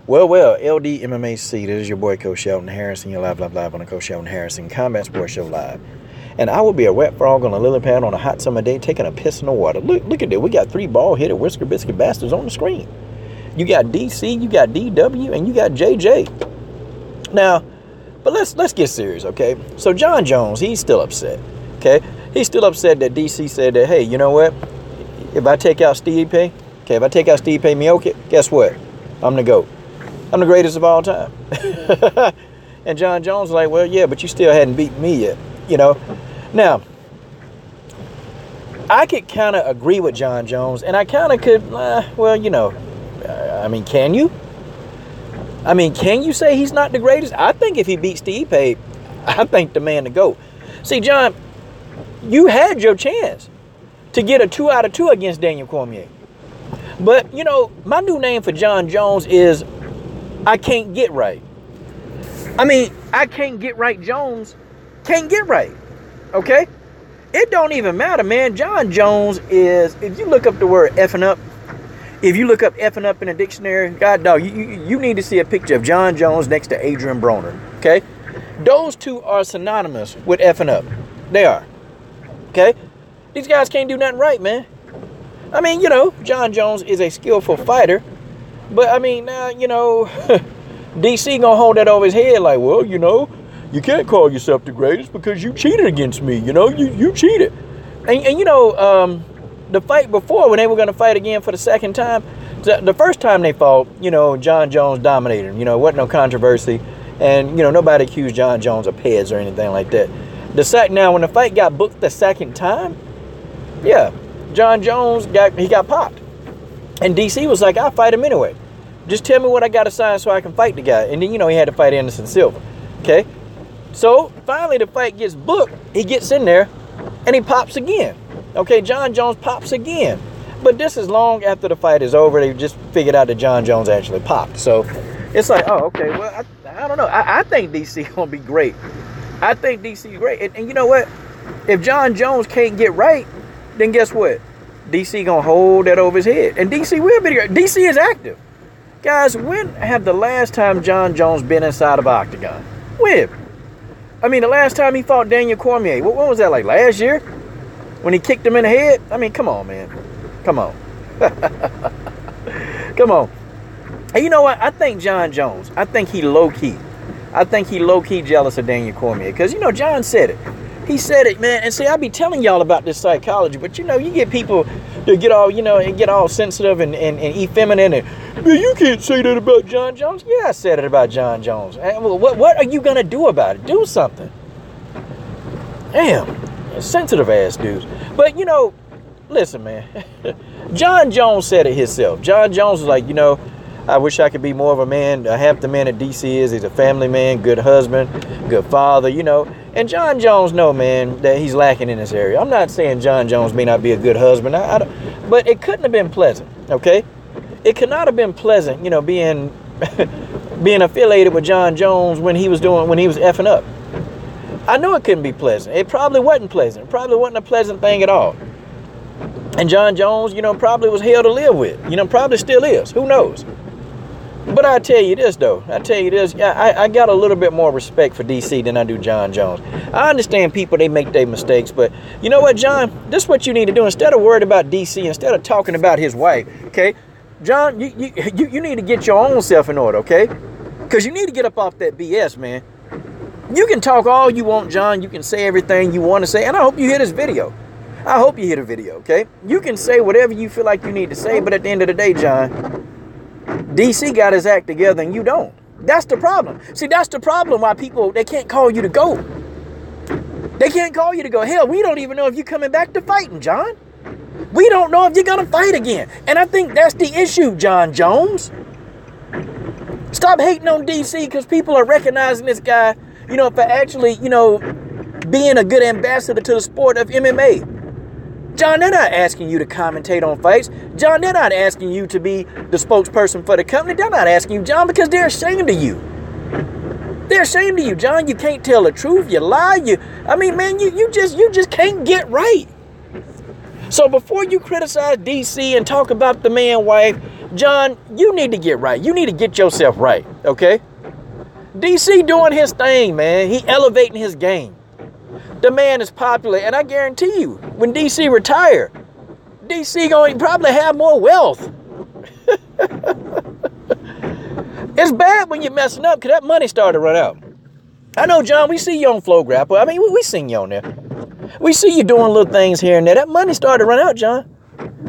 Well, LD MMAC, this is your boy Coach Shelton Harrison. You're live on the Coach Shelton Harrison Combat Sports Show Live. And I will be a wet frog on a lily pad on a hot summer day taking a piss in the water. Look at that. We got 3 bald-headed whisker biscuit bastards on the screen. You got DC, you got DW, and you got JJ. Now, but let's get serious, okay? So John Jones, he's still upset, okay? He's still upset that DC said that, hey, you know what? If I take out Stipe Miocic, guess what? I'm the GOAT. I'm the greatest of all time. And John Jones was like, well, yeah, but you still hadn't beaten me yet, you know? Now, I could kind of agree with John Jones, and I kind of could, well, you know, I mean, can you? I mean, can you say he's not the greatest? I think if he beats Stipe, I think the man to go. See, John, you had your chance to get a 2 out of 2 against Daniel Cormier. But, you know, my new name for John Jones is I can't get right. I mean, I can't get right Jones can't get right. Okay? It don't even matter, man. John Jones is, if you look up the word effing up, if you look up effing up in a dictionary, God dog, you need to see a picture of John Jones next to Adrian Broner. Okay? Those two are synonymous with effing up. They are. Okay? These guys can't do nothing right, man. I mean, you know, John Jones is a skillful fighter. But, I mean, now, you know, DC gonna hold that over his head like, well, you know, you can't call yourself the greatest because you cheated against me. You know, you cheated. And you know, the fight before, when they were going to fight again for the second time, the first time they fought, you know, John Jones dominated him. You know, wasn't no controversy. And, you know, nobody accused John Jones of peds or anything like that. Now, when the fight got booked the second time, yeah, John Jones got popped. And DC was like, I'll fight him anyway. Just tell me what I got to sign so I can fight the guy. And then, you know, he had to fight Anderson Silva. Okay? So, finally, the fight gets booked. He gets in there, and he pops again. Okay, John Jones pops again. But this is long after the fight is over. They just figured out that John Jones actually popped. So, it's like, oh, okay, well, I don't know. I think DC going to be great. I think DC great. And you know what? If John Jones can't get right, then guess what? DC going to hold that over his head. And DC will be great. DC is active. Guys, when have the last time John Jones been inside of an octagon? When? I mean, the last time he fought Daniel Cormier, when was that, like last year? When he kicked him in the head? I mean, come on, man. Come on. Come on. And you know what? I think John Jones, I think he low-key jealous of Daniel Cormier. Because, you know, John said it. He said it, man. And see, I be telling y'all about this psychology, but, you know, you get people that get all, you know, and get all sensitive and effeminate and, man, you can't say that about John Jones. Yeah, I said it about John Jones. What are you going to do about it? Do something. Damn. Sensitive ass dudes. But, you know, listen, man. John Jones said it himself. John Jones was like, you know, I wish I could be more of a man. Half the man that DC is. He's a family man, good husband, good father, you know. And John Jones know, man, that he's lacking in this area. I'm not saying John Jones may not be a good husband, but it couldn't have been pleasant, okay? It could not have been pleasant, you know, being affiliated with John Jones when he was effing up. I know it couldn't be pleasant. It probably wasn't pleasant. It probably wasn't a pleasant thing at all. And John Jones, you know, probably was hell to live with. You know, probably still is. Who knows? But I tell you this, though. I got a little bit more respect for DC than I do John Jones. I understand people, they make their mistakes. But you know what, John? This is what you need to do. Instead of worried about DC, instead of talking about his wife, okay? John, you need to get your own self in order, okay? Because you need to get up off that BS, man. You can talk all you want, John. You can say everything you want to say. And I hope you hear this video. I hope you hear the video, okay? You can say whatever you feel like you need to say. But at the end of the day, John, DC got his act together and you don't. That's the problem. See, that's the problem why people, they can't call you to go. They can't call you to go. Hell, we don't even know if you're coming back to fighting, John. We don't know if you're going to fight again. And I think that's the issue, John Jones. Stop hating on DC because people are recognizing this guy, you know, for actually, you know, being a good ambassador to the sport of MMA. John, they're not asking you to commentate on fights. John, they're not asking you to be the spokesperson for the company. They're not asking you, John, because they're ashamed of you. They're ashamed of you, John. You can't tell the truth. You lie. Man, you just can't get right. So before you criticize DC and talk about the man wife, John, you need to get right. You need to get yourself right, okay? DC doing his thing, man. He elevating his game. The man is popular, and I guarantee you, when DC retire, DC going to probably have more wealth. It's bad when you're messing up, because that money started to run out. I know, John, we see you on Flow Grapple. I mean, we seen you on there. We see you doing little things here and there. That money started to run out, John.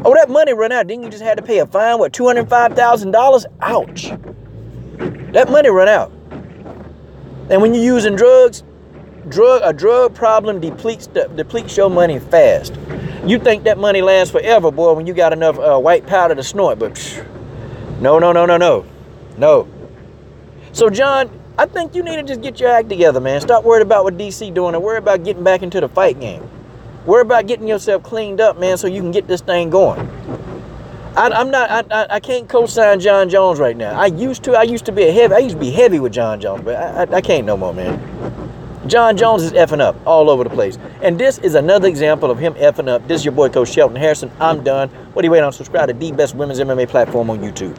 Oh, that money run out. Then you just had to pay a fine, what, $205,000? Ouch. That money run out. And when you're using drugs, a drug problem depletes your money fast. You think that money lasts forever, boy, when you got enough white powder to snort, but no. So, John, I think you need to just get your act together, man. Stop worried about what DC doing and worry about getting back into the fight game. Worry about getting yourself cleaned up, man, so you can get this thing going. I can't co-sign John Jones right now. I used to be heavy with John Jones, but I can't no more, man. John Jones is effing up all over the place. And this is another example of him effing up. This is your boy, Coach Shelton Harrison. I'm done. What are you waiting on? Subscribe to the best women's MMA platform on YouTube.